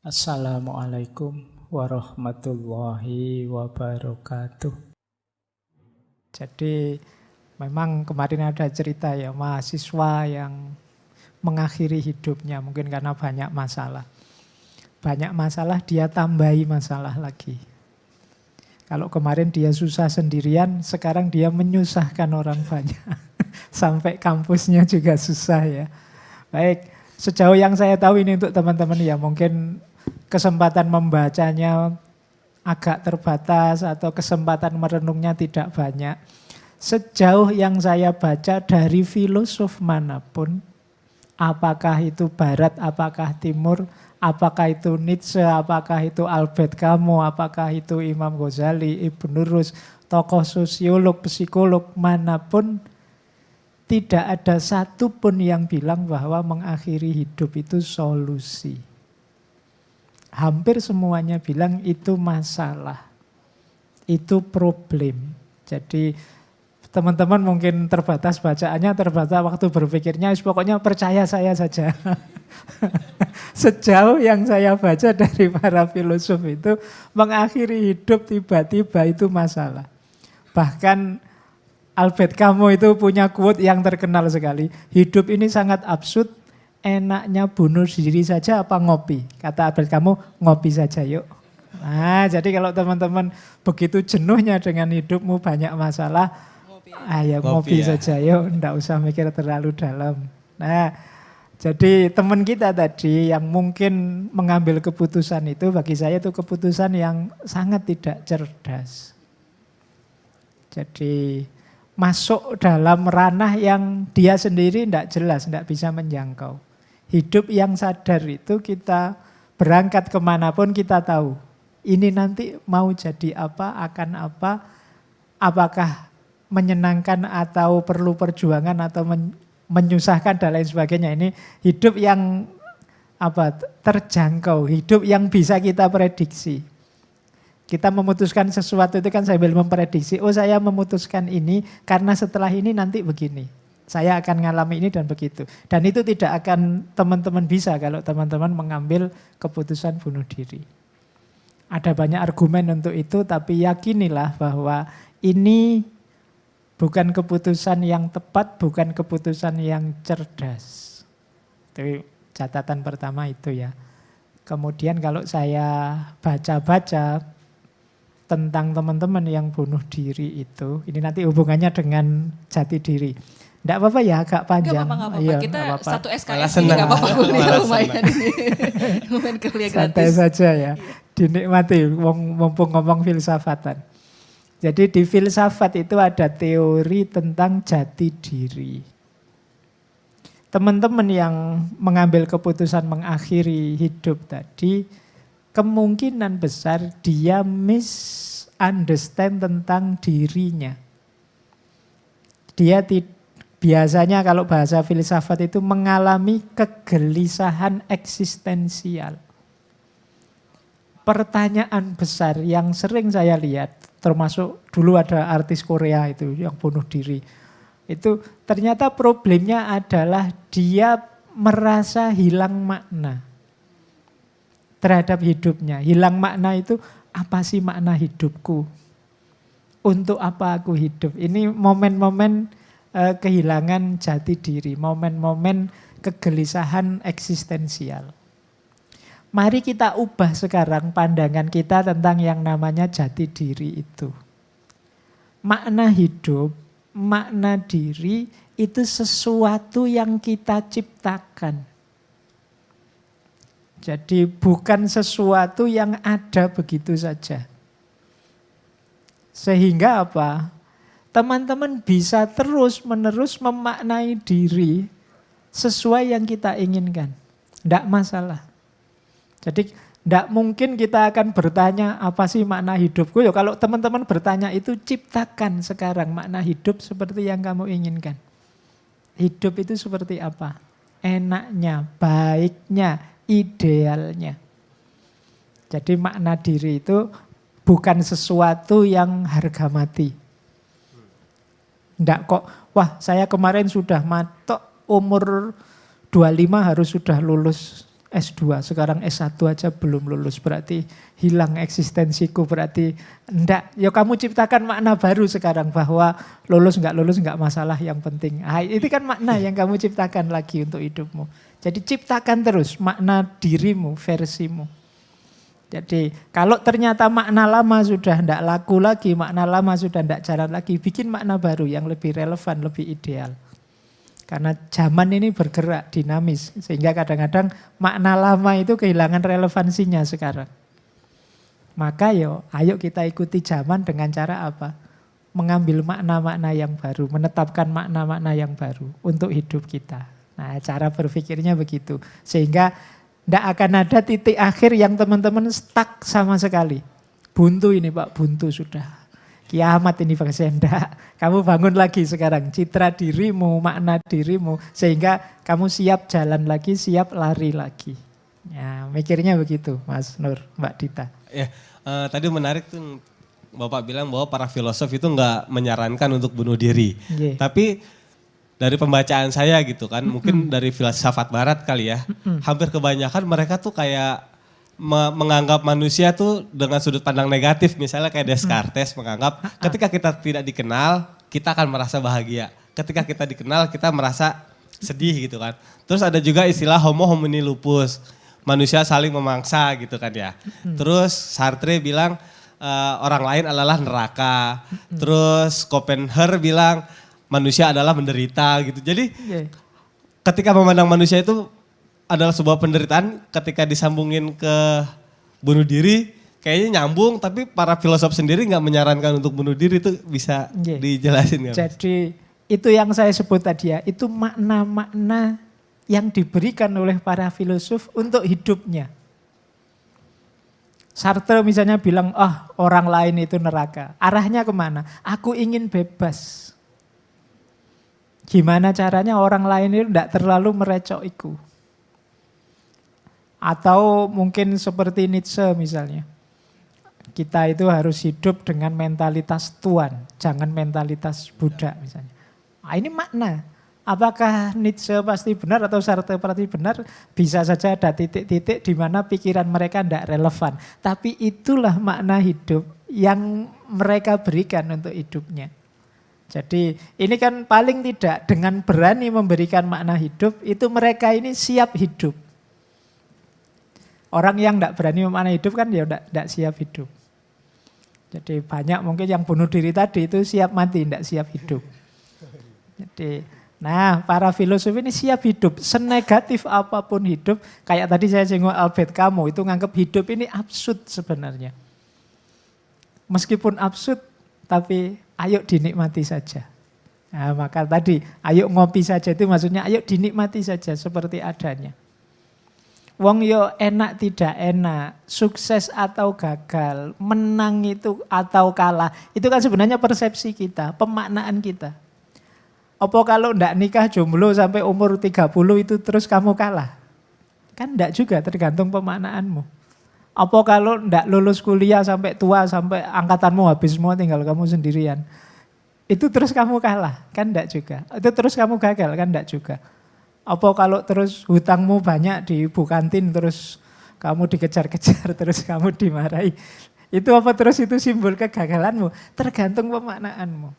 Assalamualaikum warahmatullahi wabarakatuh. Jadi memang kemarin ada cerita ya mahasiswa yang mengakhiri hidupnya mungkin karena banyak masalah. Banyak masalah dia tambahi masalah lagi. Kalau kemarin dia susah sendirian, sekarang dia menyusahkan orang banyak. Sampai kampusnya juga susah ya. Baik, sejauh yang saya tahu ini untuk teman-teman ya mungkin kesempatan membacanya agak terbatas atau kesempatan merenungnya tidak banyak. Sejauh yang saya baca dari filosof manapun, apakah itu Barat, apakah Timur, apakah itu Nietzsche, apakah itu Albert Camus, apakah itu Imam Ghazali, Ibnu Rus, tokoh sosiolog, psikolog manapun, tidak ada satupun yang bilang bahwa mengakhiri hidup itu solusi. Hampir semuanya bilang itu masalah, itu problem. Jadi teman-teman mungkin terbatas bacaannya, terbatas waktu berpikirnya, pokoknya percaya saya saja. Sejauh yang saya baca dari para filosof itu, mengakhiri hidup tiba-tiba itu masalah. Bahkan Albert Camus itu punya quote yang terkenal sekali, hidup ini sangat absurd, enaknya bunuh diri saja apa ngopi? Kata Albert Camus, ngopi saja yuk. Nah, jadi kalau teman-teman begitu jenuhnya dengan hidupmu banyak masalah, ayo ngopi ya saja yuk, enggak usah mikir terlalu dalam. Nah, jadi teman kita tadi yang mungkin mengambil keputusan itu, bagi saya itu keputusan yang sangat tidak cerdas. Jadi masuk dalam ranah yang dia sendiri tidak jelas, tidak bisa menjangkau. Hidup yang sadar itu kita berangkat kemanapun kita tahu. Ini nanti mau jadi apa, akan apa, apakah menyenangkan atau perlu perjuangan atau menyusahkan dan lain sebagainya. Ini hidup yang terjangkau, hidup yang bisa kita prediksi. Kita memutuskan sesuatu itu kan sambil memprediksi, oh saya memutuskan ini karena setelah ini nanti begini. Saya akan ngalami ini dan begitu. Dan itu tidak akan teman-teman bisa kalau teman-teman mengambil keputusan bunuh diri. Ada banyak argumen untuk itu, tapi yakinilah bahwa ini bukan keputusan yang tepat, bukan keputusan yang cerdas. Itu catatan pertama itu ya. Kemudian kalau saya baca-baca tentang teman-teman yang bunuh diri itu, ini nanti hubungannya dengan jati diri. Tidak apa-apa ya, agak panjang. Gak apa-apa. Iya, kita apa-apa. satu SKS ini gak apa-apa. Lumayan ini. Lumayan kuliah gratis. Santai saja ya. Dinikmati, mumpung ngomong filsafatan. Jadi di filsafat itu ada teori tentang jati diri. Teman-teman yang mengambil keputusan mengakhiri hidup tadi, kemungkinan besar dia misunderstand tentang dirinya. Dia biasanya kalau bahasa filsafat itu mengalami kegelisahan eksistensial. Pertanyaan besar yang sering saya lihat, termasuk dulu ada artis Korea itu yang bunuh diri. Itu ternyata problemnya adalah dia merasa hilang makna terhadap hidupnya. Hilang makna itu, apa sih makna hidupku? Untuk apa aku hidup? Ini momen-momen kehilangan jati diri, momen-momen kegelisahan eksistensial. Mari kita ubah sekarang pandangan kita tentang yang namanya jati diri itu. Makna hidup, makna diri itu sesuatu yang kita ciptakan. Jadi bukan sesuatu yang ada begitu saja. Sehingga apa? Teman-teman bisa terus-menerus memaknai diri sesuai yang kita inginkan. Tidak masalah. Jadi tidak mungkin kita akan bertanya apa sih makna hidupku. Ya, kalau teman-teman bertanya itu ciptakan sekarang makna hidup seperti yang kamu inginkan. Hidup itu seperti apa? Enaknya, baiknya, idealnya. Jadi makna diri itu bukan sesuatu yang harga mati. Enggak kok, wah saya kemarin sudah matok umur 25 harus sudah lulus S2, sekarang S1 aja belum lulus, berarti hilang eksistensiku, berarti enggak. Ya kamu ciptakan makna baru sekarang bahwa lulus nggak masalah, yang penting. Itu kan makna yang kamu ciptakan lagi untuk hidupmu. Jadi ciptakan terus makna dirimu, versimu. Jadi kalau ternyata makna lama sudah enggak laku lagi, makna lama sudah enggak jalan lagi, bikin makna baru yang lebih relevan, lebih ideal. Karena zaman ini bergerak, dinamis. Sehingga kadang-kadang makna lama itu kehilangan relevansinya sekarang. Maka ayo kita ikuti zaman dengan cara apa? Mengambil makna-makna yang baru, menetapkan makna-makna yang baru untuk hidup kita. Nah, cara berpikirnya begitu. Sehingga tidak akan ada titik akhir yang teman-teman stuck sama sekali. Buntu ini Pak, buntu sudah. Kiamat ini Bang Senda. Kamu bangun lagi sekarang. Citra dirimu, makna dirimu. Sehingga kamu siap jalan lagi, siap lari lagi. Ya, mikirnya begitu Mas Nur, Mbak Dita. Ya, tadi menarik tuh Bapak bilang bahwa para filosof itu nggak menyarankan untuk bunuh diri. Yeah. Tapi dari pembacaan saya gitu kan, mungkin dari filsafat barat kali ya. Hampir kebanyakan mereka tuh kayak menganggap manusia tuh dengan sudut pandang negatif. Misalnya kayak Descartes menganggap ketika kita tidak dikenal, kita akan merasa bahagia. Ketika kita dikenal, kita merasa sedih gitu kan. Terus ada juga istilah homo homini lupus. Manusia saling memangsa gitu kan ya. Terus Sartre bilang orang lain adalah neraka. Terus Schopenhauer bilang manusia adalah menderita gitu. Jadi ketika memandang manusia itu adalah sebuah penderitaan, ketika disambungin ke bunuh diri kayaknya nyambung, tapi para filosof sendiri nggak menyarankan untuk bunuh diri, itu bisa dijelasin nggak? Jadi itu yang saya sebut tadi ya, itu makna-makna yang diberikan oleh para filosof untuk hidupnya. Sartre misalnya bilang, orang lain itu neraka. Arahnya kemana? Aku ingin bebas. Gimana caranya orang lain itu tidak terlalu merecokiku. Atau mungkin seperti Nietzsche misalnya. Kita itu harus hidup dengan mentalitas Tuan, jangan mentalitas budak misalnya. Nah, ini makna. Apakah Nietzsche pasti benar atau Sartre pasti benar? Bisa saja ada titik-titik di mana pikiran mereka tidak relevan. Tapi itulah makna hidup yang mereka berikan untuk hidupnya. Jadi ini kan paling tidak dengan berani memberikan makna hidup, itu mereka ini siap hidup. Orang yang tidak berani memaknai hidup kan ya tidak siap hidup. Jadi banyak mungkin yang bunuh diri tadi itu siap mati, tidak siap hidup. Jadi, nah para filosof ini siap hidup, senegatif apapun hidup. Kayak tadi saya jenguk Albert Camus, itu nganggap hidup ini absurd sebenarnya. Meskipun absurd, tapi ayo dinikmati saja. Nah, maka tadi ayo ngopi saja itu maksudnya ayo dinikmati saja seperti adanya. Wong yo enak tidak enak, sukses atau gagal, menang itu atau kalah, itu kan sebenarnya persepsi kita, pemaknaan kita. Apa kalau ndak nikah jomblo sampai umur 30 itu terus kamu kalah? Kan ndak juga, tergantung pemaknaanmu. Apa kalau ndak lulus kuliah sampai tua, sampai angkatanmu habis semua tinggal kamu sendirian. Itu terus kamu kalah? Kan ndak juga. Itu terus kamu gagal? Kan ndak juga. Apa kalau terus hutangmu banyak di ibu kantin, terus kamu dikejar-kejar, terus kamu dimarahi. Itu apa terus itu simbol kegagalanmu? Tergantung pemaknaanmu.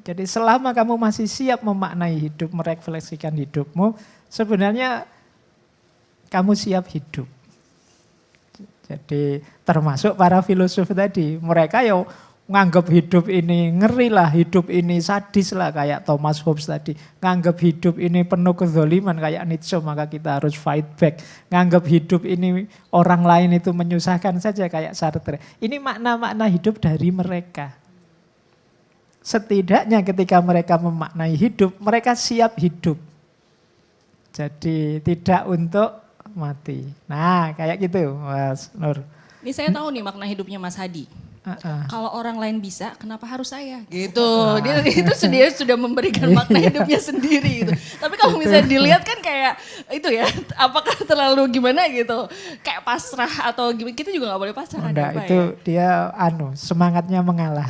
Jadi selama kamu masih siap memaknai hidup, merefleksikan hidupmu, sebenarnya kamu siap hidup. Jadi termasuk para filosof tadi, mereka nganggap hidup ini ngeri lah, hidup ini sadis lah kayak Thomas Hobbes tadi. Nganggap hidup ini penuh kezaliman kayak Nietzsche, maka kita harus fight back. Nganggap hidup ini orang lain itu menyusahkan saja kayak Sartre. Ini makna-makna hidup dari mereka. Setidaknya ketika mereka memaknai hidup, mereka siap hidup. Jadi tidak untuk mati. Nah kayak gitu Mas Nur. Ini saya tahu nih makna hidupnya Mas Hadi. Kalau orang lain bisa, kenapa harus saya? Gitu. Dia sudah memberikan makna hidupnya sendiri gitu. Tapi kalau misalnya dilihat kan kayak itu ya, apakah terlalu gimana gitu? Kayak pasrah atau gimana? Kita juga nggak boleh pasrah. Enggak, itu dia semangatnya mengalah.